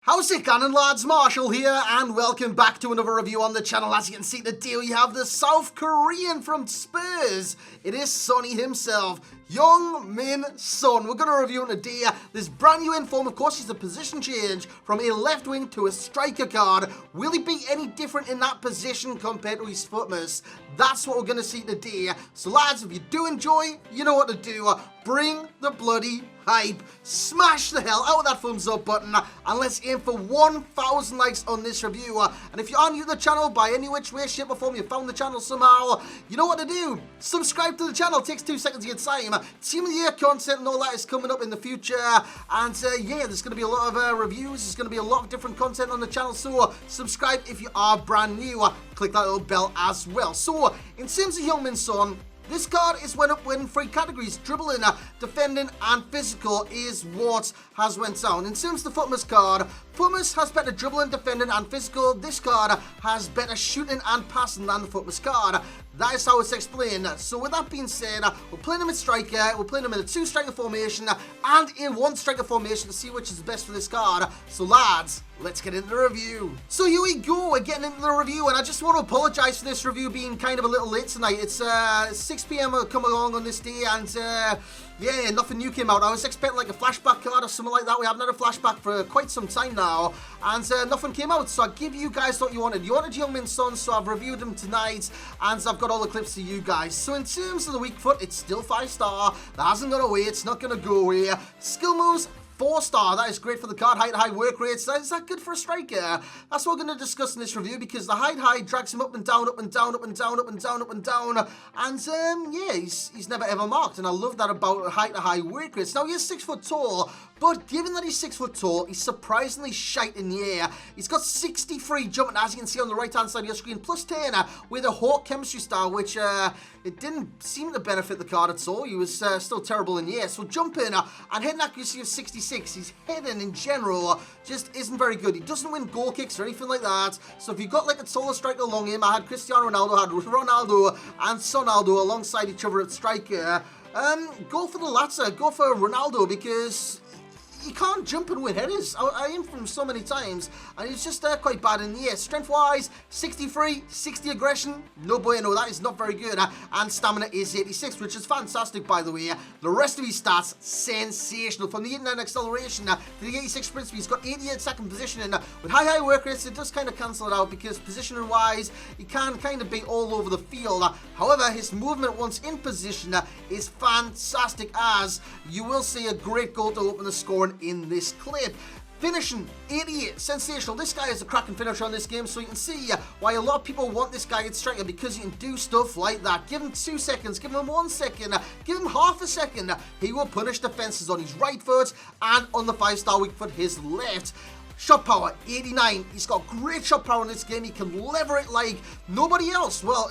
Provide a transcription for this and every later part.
How's it going, lads? Marshall here, and welcome back to another review on the channel. As you can see today, we have the South Korean from Spurs. It is Sonny himself, Heung-min Son. We're going to review him today. This brand new inform, of course, he's a position change from a left wing to a striker card. Will he be any different in that position compared to his footmas? That's what we're going to see today. So, lads, if you do enjoy, you know what to do. Bring the bloody hype. Smash the hell out of that thumbs up button, and let's aim for 1,000 likes on this review. And if you are new to the channel by any which way, shape or form, you found the channel somehow, you know what to do. Subscribe to the channel. It takes 2 seconds of your time. Team of the Year content and all that is coming up in the future. And yeah, there's going to be a lot of reviews. There's going to be a lot of different content on the channel. So subscribe if you are brand new. Click that little bell as well. So in terms of Heung-min Son, this card is went up in 3 categories. Dribbling, defending, and physical is what has went down. In terms of the Footmas card, Footmas has better dribbling, defending, and physical. This card has better shooting and passing than the Footmas card. That is how it's explained. So with that being said, we're playing him in striker, we're playing him in a 2-striker formation, and in 1-striker formation to see which is the best for this card. So lads, let's get into the review. So here we go, we're getting into the review, and I just want to apologise for this review being kind of a little late tonight. It's 6 PM come along on this day, and yeah, nothing new came out. I was expecting like a flashback card or something like that. We haven't had a flashback for quite some time now, and nothing came out. So I give you guys what you wanted. You wanted Heung-min Son, so I've reviewed him tonight, and I've got all the clips to you guys. So in terms of the weak foot, it's still 5-star. That hasn't gone away. It's not going to go away. Skill moves, 4-star. That is great for the card. High work rates. Is that good for a striker? That's what we're going to discuss in this review, because the high drags him up and down, up and down, up and down, up and down, up and down. And yeah, he's never ever marked. And I love that about high work rates. Now, he is 6 foot tall, but given that he's 6 foot tall, he's surprisingly shite in the air. He's got 63 jumping, as you can see on the right-hand side of your screen, plus 10 with a Hawk chemistry style, which it didn't seem to benefit the card at all. He was still terrible in the air. So jumping and heading accuracy of 66. His heading in general just isn't very good. He doesn't win goal kicks or anything like that. So if you've got like a taller striker along him, I had Cristiano Ronaldo, I had Ronaldo and Sonaldo alongside each other at striker. Go for the latter. Go for Ronaldo, because you can't jump and win headers. I aimed for him so many times, and he's just quite bad in the air. Strength-wise, 63, 60 aggression, no bueno, that is not very good. And stamina is 86, which is fantastic, by the way. The rest of his stats, sensational. From the 89 acceleration to the 86 sprint speed, he's got 88 second position, and with high work rates, it does kind of cancel it out, because positioning-wise, he can kind of be all over the field. However, his movement once in position is fantastic, as you will see a great goal to open the score in this clip. Finishing, 88, sensational. This guy is a cracking finisher on this game, so you can see why a lot of people want this guy at striker, because he can do stuff like that. Give him 2 seconds, give him 1 second, give him half a second. He will punish defenses on his right foot and on the 5-star weak foot, his left. Shot power, 89. He's got great shot power in this game. He can lever it like nobody else. Well,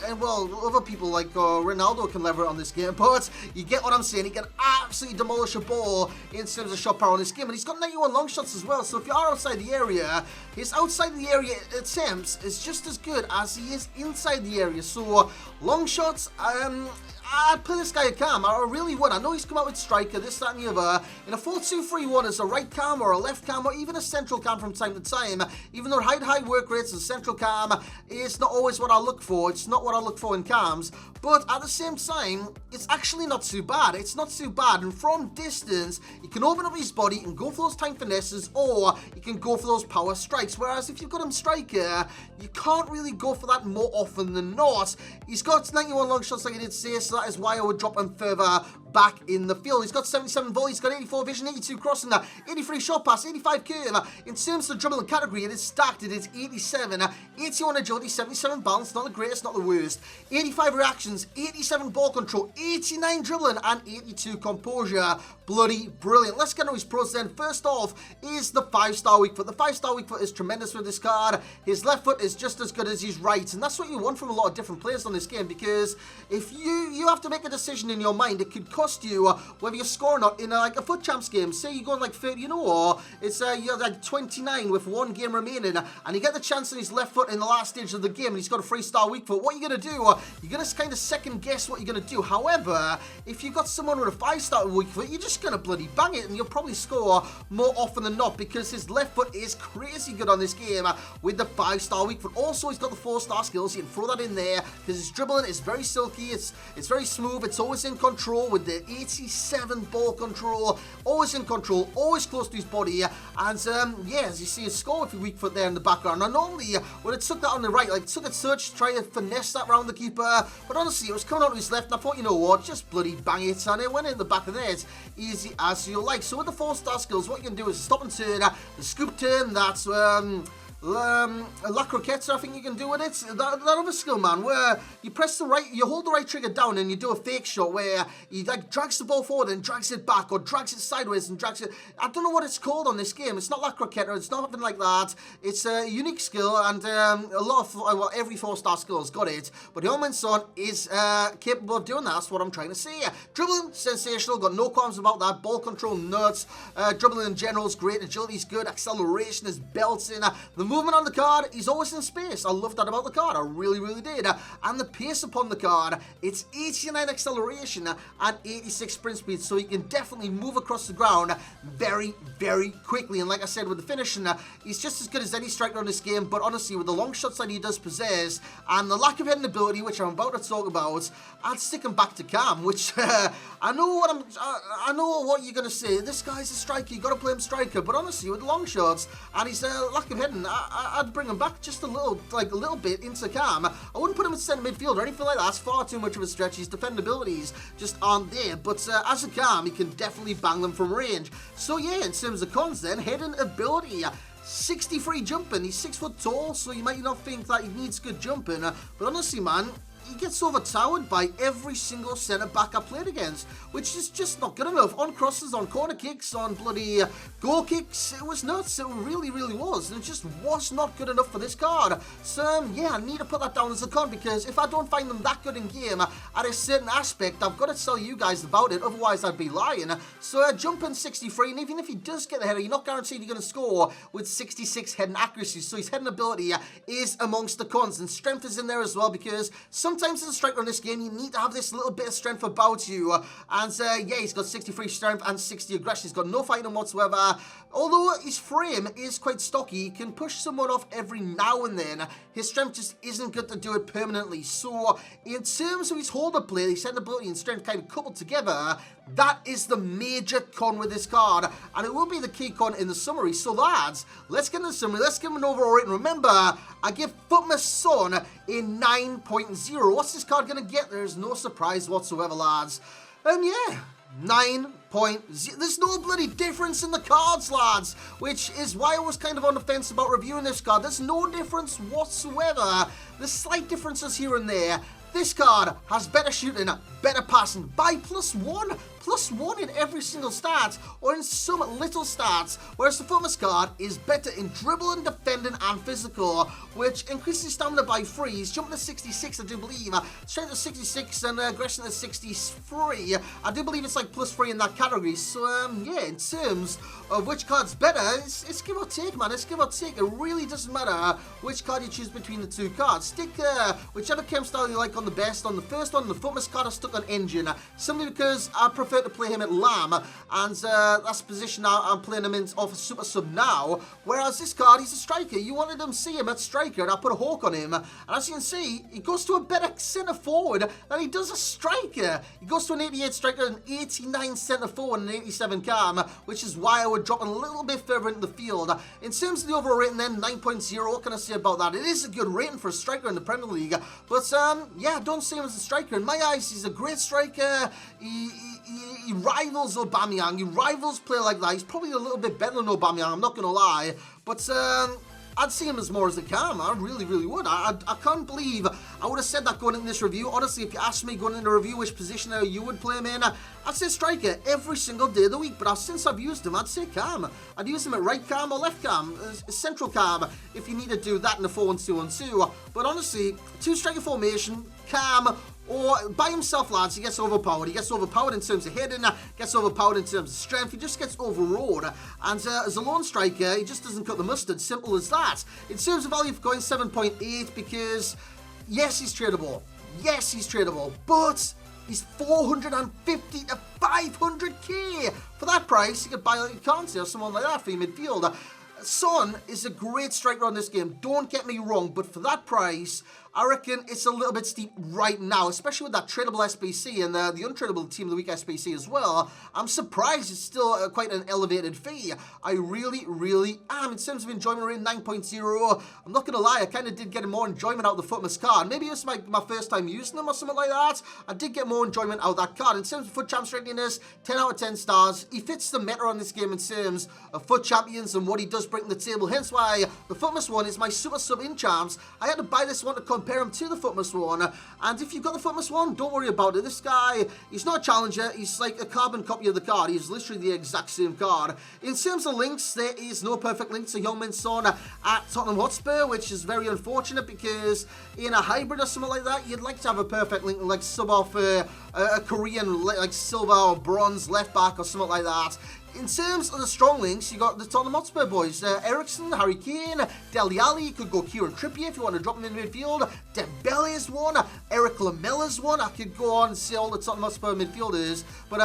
other people like Ronaldo can lever it on this game, but you get what I'm saying. He can absolutely demolish a ball in terms of shot power in this game, and he's got 91 long shots as well. So if you are outside the area, his outside the area attempts is just as good as he is inside the area. So long shots, I'd play this guy a cam. I really would. I know he's come out with striker, this, that, and the other. In a 4-2-3-1 as a right cam or a left cam or even a central cam from time to time. Even though high work rates as a central cam is not always what I look for. It's not what I look for in cams. But at the same time, it's actually not too bad. It's not too bad. And from distance, you can open up his body and go for those time finesses, or you can go for those power strikes. Whereas if you've got him striker, you can't really go for that more often than not. He's got 91 long shots, like I did say, so that is why I would drop him further back in the field. He's got 77 volley, he's got 84 vision, 82 crossing, 83 shot pass, 85 curve. In terms of the dribbling category, it is stacked. It is 87, 81 agility, 77 balance, not the greatest, not the worst. 85 reactions, 87 ball control, 89 dribbling, and 82 composure. Bloody brilliant. Let's get into his pros then. First off is the 5-star weak foot. The 5-star weak foot is tremendous with this card. His left foot is just as good as his right, and that's what you want from a lot of different players on this game, because if you have to make a decision in your mind, it could cost you whether you score or not in like a FUT Champs game. Say you go like 30, or it's you're like 29 with 1 game remaining, and you get the chance on his left foot in the last stage of the game, and he's got a 3-star weak foot. What are you going to do? You're going to kind of second guess what you're going to do. However, if you've got someone with a 5-star weak foot, you're just going to bloody bang it, and you'll probably score more often than not, because his left foot is crazy good on this game with the 5-star weak foot. Also, he's got the 4-star skills. You can throw that in there because his dribbling is very silky. It's very smooth. It's always in control with the 87 ball control. Always in control. Always close to his body. And yeah, as you see, his score with your weak foot there in the background. And normally, when it took that on the right, like took a touch to try to finesse that round the keeper. But honestly, it was coming out to his left, and I thought, you know what, just bloody bang it. And it went in the back of there. It's easy as you like. So with the 4-star skills, what you can do is stop and turn, the scoop turn, that's La Croquette, I think you can do with it. That other skill, man, where you press the right, you hold the right trigger down and you do a fake shot where he like drags the ball forward and drags it back, or drags it sideways and drags it. I don't know what it's called on this game. It's not La Croquette, or it's nothing like that. It's a unique skill, and a lot of, well, every 4-star skill has got it. But Young Son is capable of doing that. That's what I'm trying to say. Dribbling, sensational. Got no qualms about that. Ball control, nuts. Dribbling in general is great. Agility is good. Acceleration is belting. The movement on the card, he's always in space. I love that about the card. I really, really did. And the pace upon the card, it's 89 acceleration and 86 sprint speed, so you can definitely move across the ground very, very quickly. And like I said, with the finishing, he's just as good as any striker on this game. But honestly, with the long shots that he does possess and the lack of heading ability, which I'm about to talk about, I'd stick him back to Cam. Which I know what you're gonna say. This guy's a striker. You got to play him striker. But honestly, with the long shots and his lack of heading, I'd bring him back just a little bit into Cam. I wouldn't put him in centre midfield or anything like that. That's far too much of a stretch. His defendabilities just aren't there. But as a Cam, he can definitely bang them from range. So yeah, in terms of cons then, heading ability. 63 jumping. He's 6 foot tall, so you might not think that he needs good jumping. But honestly, man, he gets overtowered by every single centre-back I played against, which is just not good enough. On crosses, on corner kicks, on bloody goal kicks, it was nuts. It really, really was. And it just was not good enough for this card. So, yeah, I need to put that down as a con, because if I don't find them that good in game at a certain aspect, I've got to tell you guys about it, otherwise I'd be lying. So, jumping 63, and even if he does get the header, you're not guaranteed you're going to score with 66 heading accuracy. So, his heading ability is amongst the cons, and strength is in there as well, because sometimes as a striker in this game, you need to have this little bit of strength about you. And yeah, he's got 63 strength and 60 aggression. He's got no fighting whatsoever. Although his frame is quite stocky, he can push someone off every now and then. His strength just isn't good to do it permanently. So in terms of his holder play, his head ability and strength kind of coupled together, that is the major con with this card, and it will be the key con in the summary. So lads, let's get into the summary. Let's give him an overall rating. Remember, I give Footmas Son a 9.0. What's this card going to get? There's no surprise whatsoever, lads. Yeah, 9.0. There's no bloody difference in the cards, lads, which is why I was kind of on the fence about reviewing this card. There's no difference whatsoever. There's slight differences here and there. This card has better shooting, better passing by +1. +1 in every single stat, or in some little stats, whereas the Footmas card is better in dribbling, defending, and physical, which increases stamina by 3. He's jumping to 66, I do believe. Strength to 66 and aggression to 63. I do believe it's like +3 in that category. So, yeah, in terms of which card's better, it's give or take, man. It's give or take. It really doesn't matter which card you choose between the two cards. Stick whichever chem style you like on the best. On the first one, the Footmas card, I stuck on engine, simply because I prefer to play him at Lamb, and that's the position I'm playing him in off a super sub now. Whereas this card, he's a striker. You wanted him to see him at striker, and I put a hawk on him. And as you can see, he goes to a better centre forward than he does a striker. He goes to an 88 striker, an 89 centre forward, and an 87 cam, which is why I would drop him a little bit further into the field. In terms of the overall rating, then 9.0. What can I say about that? It is a good rating for a striker in the Premier League, but yeah, don't see him as a striker. In my eyes, he's a great striker. He rivals Aubameyang. He rivals play like that. He's probably a little bit better than Aubameyang, I'm not going to lie. But I'd see him as more as a cam. I really, really would. I can't believe I would have said that going into this review. Honestly, if you asked me going into the review which position you would play him in, I'd say striker every single day of the week. But since I've used him, I'd say cam. I'd use him at right cam or left cam, central cam, if you need to do that in a 4-1-2-1-2. But honestly, 2 striker formation, cam, or by himself, lads, he gets overpowered. He gets overpowered in terms of hitting, gets overpowered in terms of strength. He just gets overawed. And as a lone striker, he just doesn't cut the mustard. Simple as that. In terms of value for coin, 7.8, because yes, he's tradable. Yes, he's tradable, but he's 450 to 500k. For that price, you could buy like Enquiries or someone like that for your midfield. Son is a great striker on this game, don't get me wrong, but for that price, I reckon it's a little bit steep right now, especially with that tradable SBC and the untradable Team of the Week SBC as well. I'm surprised it's still quite an elevated fee. I really, really am. In terms of enjoyment rate, 9.0. I'm not going to lie, I kind of did get more enjoyment out of the Footmas card. Maybe it's my first time using them or something like that. I did get more enjoyment out of that card. In terms of FUT Champs readiness, 10 out of 10 stars. He fits the meta on this game in terms of FUT Champions and what he does bring to the table. Hence why the Footmas one is my super sub in Champs. I had to buy this one to compare him to the Footmas one, and if you've got the Footmas one, don't worry about it. This guy, he's not a challenger, he's like a carbon copy of the card. He's literally the exact same card. In terms of links, there is no perfect link to Heung-min Son at Tottenham Hotspur, which is very unfortunate, because in a hybrid or something like that, you'd like to have a perfect link, like sub off a Korean like silver or bronze left back or something like that. In terms of the strong links, you got the Tottenham Hotspur boys. Eriksen, Harry Kane, Dele Alli. You could go Kieran Trippier if you want to drop him in midfield. Dembele is one. Eric Lamella's one. I could go on and say all the Tottenham Hotspur midfielders. But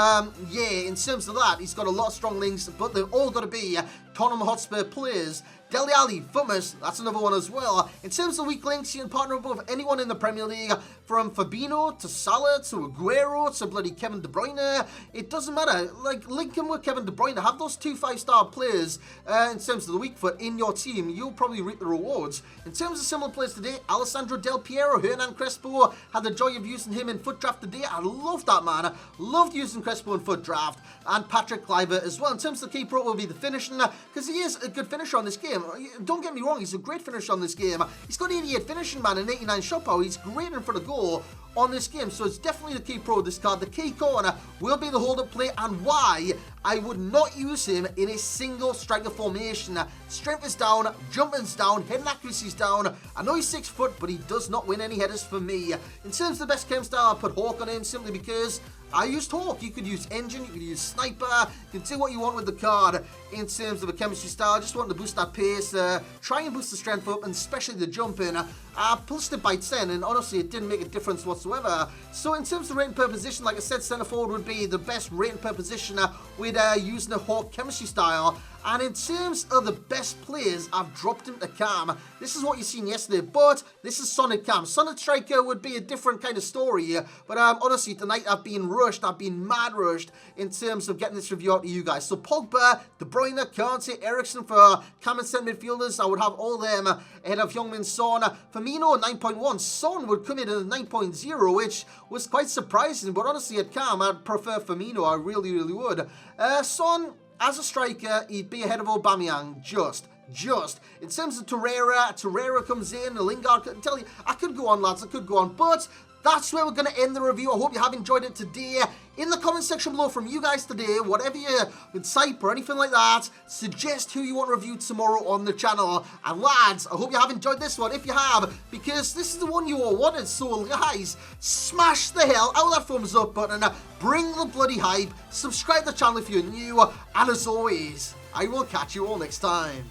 yeah, in terms of that, he's got a lot of strong links, but they've all got to be Tottenham Hotspur players. Dele Alli, Footmas, that's another one as well. In terms of weak links, you can partner with anyone in the Premier League, from Fabinho to Salah to Aguero to bloody Kevin De Bruyne. It doesn't matter. Like, link him with Kevin De Bruyne. Have those 2 5-star players in terms of the weak foot in your team. You'll probably reap the rewards. In terms of similar players today, Alessandro Del Piero, Hernan Crespo, had the joy of using him in FUT Draft today. I love that, man. Loved using Crespo in FUT Draft. And Patrick Kluivert as well. In terms of the key pro, will be the finishing, because he is a good finisher on this game. Don't get me wrong, he's a great finisher on this game. He's got 88 finishing, man, and 89 shot power. He's great in front of goal on this game, so it's definitely the key pro of this card. The key corner will be the hold-up play, and why I would not use him in a single striker formation. Strength is down, jumping's down, heading accuracy's down. I know he's 6 foot, but he does not win any headers for me. In terms of the best chem style, I put Hawk on him simply because I used Hawk. You could use Engine, you could use Sniper, you can do what you want with the card in terms of a chemistry style. I just wanted to boost that pace, try and boost the strength up, and especially the jumping. I plused it by 10, and honestly, it didn't make a difference whatsoever. So in terms of rating per position, like I said, centre forward would be the best rating per position with using a Hawk chemistry style. And in terms of the best players, I've dropped him to Cam. This is what you seen yesterday, but this is Sonic Cam. Sonic Striker would be a different kind of story, but honestly, tonight I've been rushed. I've been mad rushed in terms of getting this review out to you guys. So Pogba, De Bruyne, Kante, Eriksen for Cam and centre midfielders. I would have all them ahead of Heung-min Son. Firmino, 9.1. Son would come in at a 9.0, which was quite surprising, but honestly, at Cam, I'd prefer Firmino. I really, really would. Son, as a striker, he'd be ahead of Aubameyang, just. In terms of Torreira comes in, Lingard, I tell you, I could go on, lads, I could go on, but that's where we're going to end the review. I hope you have enjoyed it today. In the comment section below from you guys today, whatever you would type or anything like that, suggest who you want to review tomorrow on the channel. And lads, I hope you have enjoyed this one. If you have, because this is the one you all wanted. So guys, smash the hell out of that thumbs up button, bring the bloody hype, subscribe to the channel if you're new, and as always, I will catch you all next time.